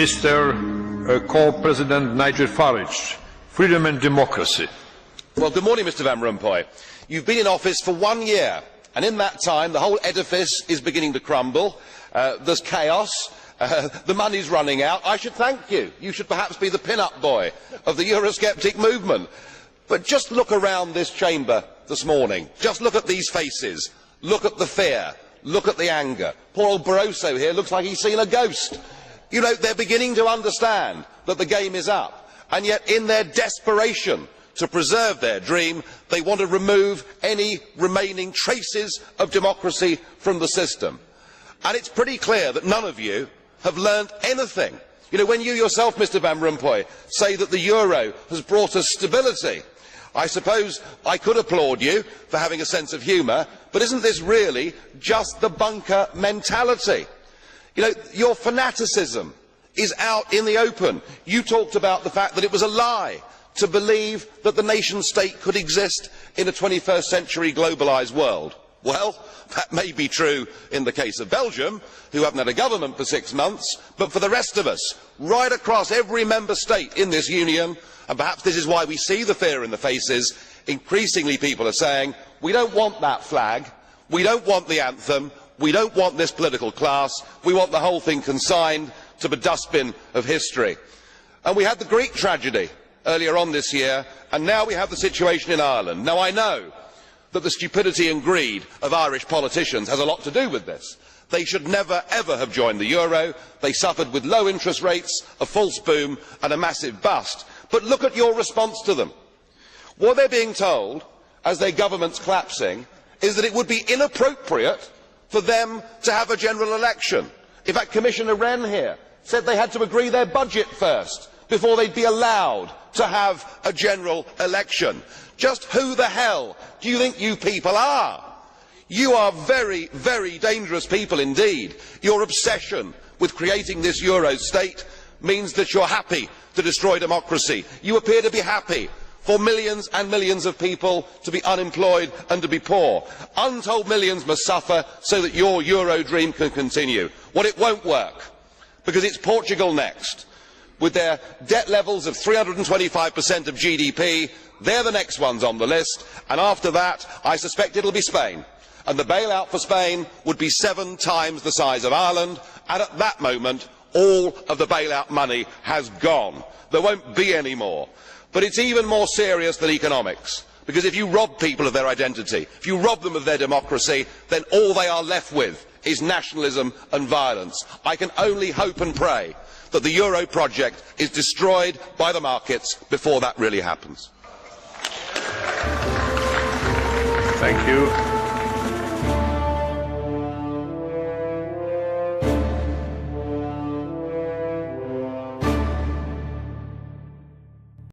Mr. Co-President Nigel Farage, Freedom and Democracy. Well, good morning, Mr. Van Rompuy. You've been in office for 1 year, and in that time the whole edifice is beginning to crumble. There's chaos. The money's running out. I should thank you. You should perhaps be the pin-up boy of the Eurosceptic movement. But just look around this chamber this morning. Just look at these faces. Look at the fear. Look at the anger. Poor old Barroso here looks like he's seen a ghost. You know, they're beginning to understand that the game is up. And yet, in their desperation to preserve their dream, they want to remove any remaining traces of democracy from the system. And it's pretty clear that none of you have learned anything. You know, when you yourself, Mr. Van Rompuy, say that the euro has brought us stability, I suppose I could applaud you for having a sense of humour, but isn't this really just the bunker mentality? You know, your fanaticism is out in the open. You talked about the fact that it was a lie to believe that the nation state could exist in a 21st century globalised world. Well, that may be true in the case of Belgium, who haven't had a government for 6 months, but for the rest of us, right across every member state in this union, and perhaps this is why we see the fear in the faces, increasingly people are saying, we don't want that flag, we don't want the anthem, we don't want this political class, we want the whole thing consigned to the dustbin of history. And we had the Greek tragedy earlier on this year, and now we have the situation in Ireland. Now I know that the stupidity and greed of Irish politicians has a lot to do with this. They should never ever have joined the euro. They suffered with low interest rates, a false boom and a massive bust. But look at your response to them. What they're being told, as their government's collapsing, is that it would be inappropriate for them to have a general election. In fact, Commissioner Rehn here said they had to agree their budget first before they'd be allowed to have a general election. Just who the hell do you think you people are? You are very, very dangerous people indeed. Your obsession with creating this euro state means that you're happy to destroy democracy. You appear to be happy for millions and millions of people to be unemployed and to be poor. Untold millions must suffer so that your euro dream can continue. Well, it won't work, because it's Portugal next. With their debt levels of 325% of GDP, they're the next ones on the list, and after that, I suspect it'll be Spain. And the bailout for Spain would be 7 times the size of Ireland, and at that moment, all of the bailout money has gone. There won't be any more. But it's even more serious than economics, because if you rob people of their identity, if you rob them of their democracy, then all they are left with is nationalism and violence. I can only hope and pray that the euro project is destroyed by the markets before that really happens. Thank you.